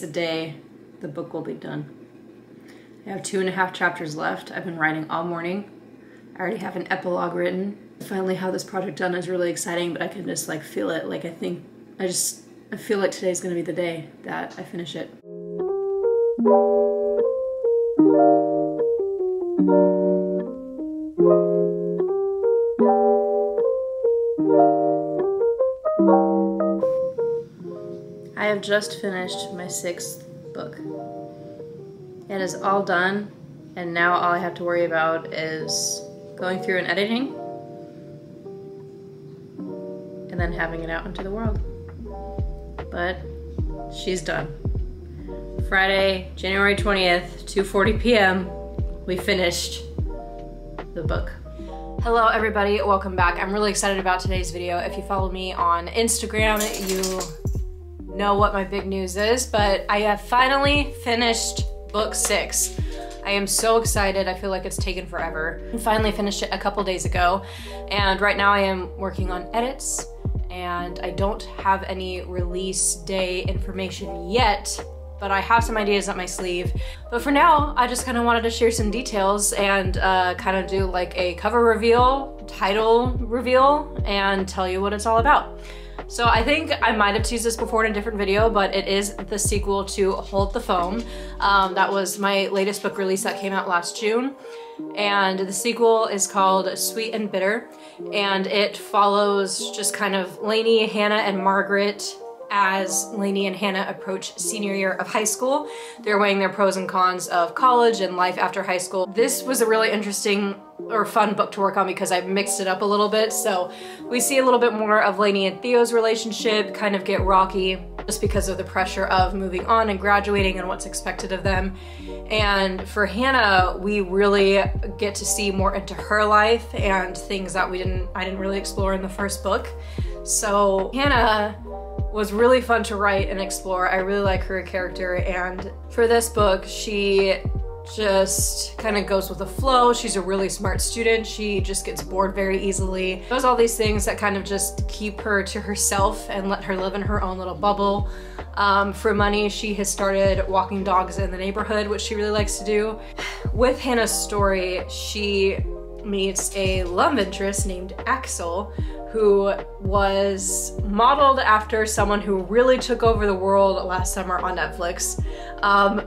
the day the book will be done. I have 2.5 chapters left. I've been writing all morning. I already have an epilogue written. Finally have this project done is really exciting, but I can just like feel it. Like I feel like today's gonna be the day that I finish it. I have just finished my 6th book. It is all done, and now all I have to worry about is going through and editing, and then having it out into the world. But she's done. Friday, January 20th, 2:40 p.m., we finished the book. Hello everybody, welcome back. I'm really excited about today's video. If you follow me on Instagram, you know what my big news is, but I have finally finished book 6. I am so excited. I feel like it's taken forever. I finally finished it a couple days ago, and right now I am working on edits, and I don't have any release day information yet, but I have some ideas up my sleeve. But for now, I just kind of wanted to share some details and kind of do like a cover reveal, title reveal, and tell you what it's all about. So I think I might have teased this before in a different video, but it is the sequel to Hold the Phone. That was my latest book release that came out last June. And the sequel is called Sweet and Bitter. And it follows just kind of Lainey, Hannah, and Margaret as Lainey and Hannah approach senior year of high school. They're weighing their pros and cons of college and life after high school. This was a really interesting or fun book to work on because I mixed it up a little bit. So we see a little bit more of Lainey and Theo's relationship kind of get rocky just because of the pressure of moving on and graduating and what's expected of them. And for Hannah, we really get to see more into her life and things that I didn't really explore in the first book. So Hannah was really fun to write and explore. I really like her character, and for this book, she just kind of goes with the flow. She's a really smart student. She just gets bored very easily. Does all these things that kind of just keep her to herself and let her live in her own little bubble. For money, she has started walking dogs in the neighborhood, which she really likes to do. With Hannah's story, she meets a love interest named Axel, who was modeled after someone who really took over the world last summer on Netflix. I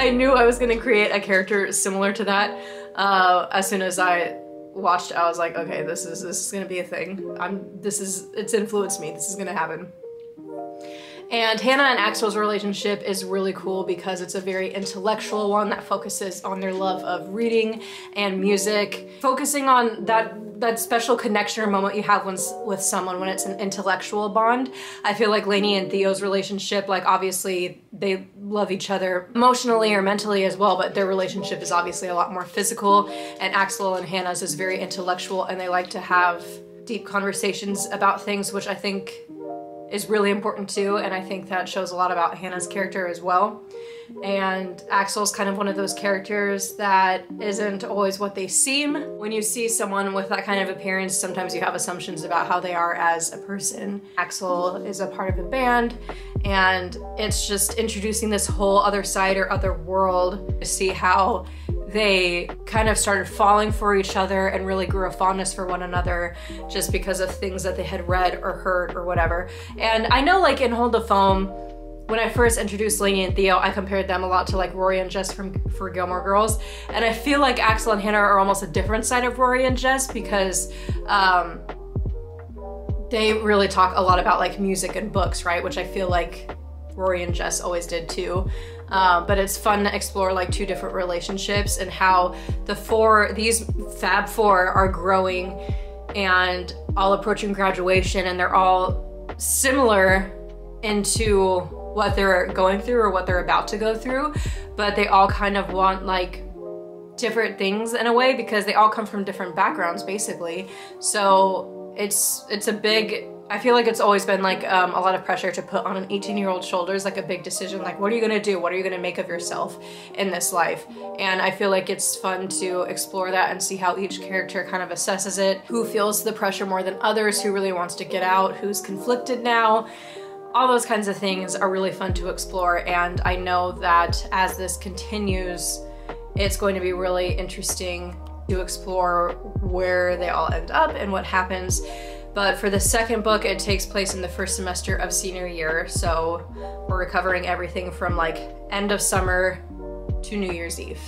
knew I was gonna create a character similar to that. As soon as I watched, I was like, okay, this is gonna be a thing. It's influenced me, this is gonna happen. And Hannah and Axel's relationship is really cool because it's a very intellectual one that focuses on their love of reading and music, focusing on that special connection or moment you have with someone when it's an intellectual bond. I feel like Lainey and Theo's relationship, like obviously they love each other emotionally or mentally as well, but their relationship is obviously a lot more physical, and Axel and Hannah's is very intellectual, and they like to have deep conversations about things, which I think is really important too, and I think that shows a lot about Hannah's character as well. And Axel's kind of one of those characters that isn't always what they seem. When you see someone with that kind of appearance, sometimes you have assumptions about how they are as a person. Axel is a part of a band, and it's just introducing this whole other side or other world to see how they kind of started falling for each other and really grew a fondness for one another just because of things that they had read or heard or whatever. And I know, like in Hold the Phone, when I first introduced Lainey and Theo, I compared them a lot to like Rory and Jess for Gilmore Girls. And I feel like Axel and Hannah are almost a different side of Rory and Jess because they really talk a lot about like music and books, right? Which I feel like Rory and Jess always did too. But it's fun to explore like two different relationships and how these Fab Four are growing and all approaching graduation, and they're all similar into what they're going through or what they're about to go through, but they all kind of want like different things in a way because they all come from different backgrounds basically. So it's a big, I feel like it's always been like a lot of pressure to put on an 18-year-old's shoulders, like a big decision, like what are you gonna do? What are you gonna make of yourself in this life? And I feel like it's fun to explore that and see how each character kind of assesses it, who feels the pressure more than others, who really wants to get out, who's conflicted now. all those kinds of things are really fun to explore, and I know that as this continues, it's going to be really interesting to explore where they all end up and what happens. But for the second book, it takes place in the first semester of senior year, so we're recovering everything from like end of summer to New Year's Eve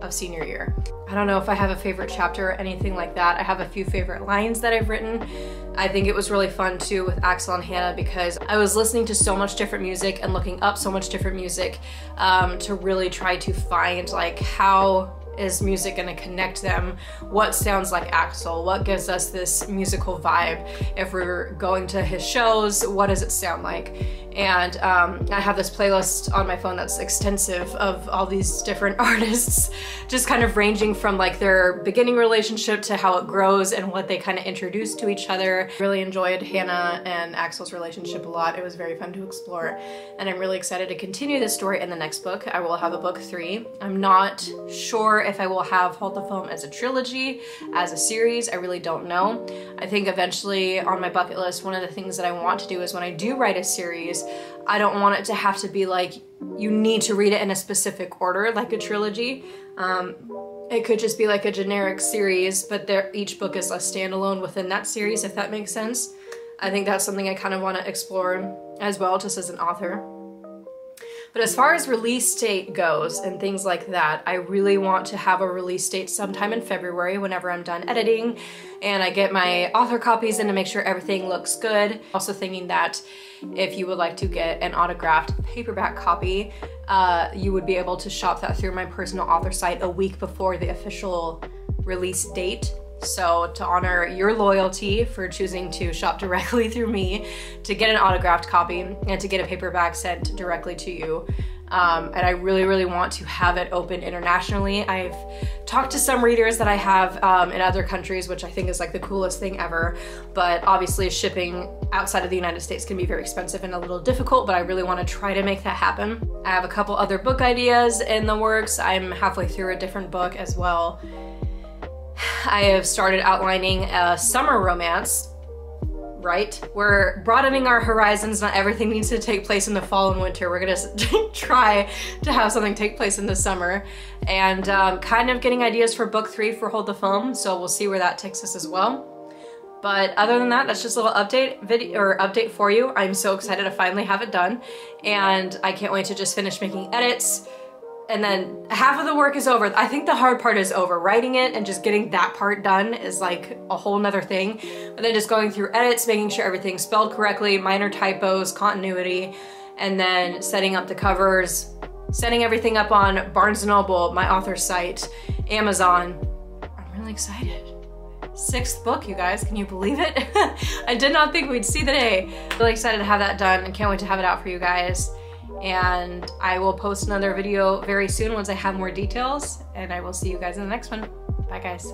of senior year. I don't know if I have a favorite chapter or anything like that. I have a few favorite lines that I've written. I think it was really fun too with Axel and Hannah because I was listening to so much different music and looking up so much different music to really try to find like how is music going to connect them? What sounds like Axel? What gives us this musical vibe? If we're going to his shows, what does it sound like? And I have this playlist on my phone that's extensive of all these different artists, just kind of ranging from like their beginning relationship to how it grows and what they kind of introduce to each other. Really enjoyed Hannah and Axel's relationship a lot. It was very fun to explore, and I'm really excited to continue this story in the next book. I will have a book 3. I'm not sure if I will have Hold the Phone as a trilogy, as a series. I really don't know. I think eventually on my bucket list, one of the things that I want to do is when I do write a series, I don't want it to have to be like, you need to read it in a specific order, like a trilogy. It could just be like a generic series, but each book is a standalone within that series, if that makes sense. I think that's something I kind of want to explore as well, just as an author. But as far as release date goes and things like that, I really want to have a release date sometime in February whenever I'm done editing and I get my author copies in to make sure everything looks good. Also thinking that if you would like to get an autographed paperback copy, you would be able to shop that through my personal author site a week before the official release date. So to honor your loyalty for choosing to shop directly through me, to get an autographed copy and to get a paperback sent directly to you. And I really, really want to have it open internationally. I've talked to some readers that I have in other countries, which I think is like the coolest thing ever. But obviously shipping outside of the United States can be very expensive and a little difficult, but I really want to try to make that happen. I have a couple other book ideas in the works. I'm halfway through a different book as well. I have started outlining a summer romance, right? We're broadening our horizons. Not everything needs to take place in the fall and winter. We're gonna try to have something take place in the summer, and kind of getting ideas for book 3 for Hold the Phone. So we'll see where that takes us as well. But other than that, that's just a little update for you. I'm so excited to finally have it done, and I can't wait to just finish making edits. And then half of the work is over. I think the hard part is over. Writing it and just getting that part done is like a whole nother thing. But then just going through edits, making sure everything's spelled correctly, minor typos, continuity, and then setting up the covers, setting everything up on Barnes & Noble, my author site, Amazon. I'm really excited. 6th book, you guys, can you believe it? I did not think we'd see the day. Really excited to have that done and can't wait to have it out for you guys. And I will post another video very soon once I have more details, and I will see you guys in the next one. Bye guys.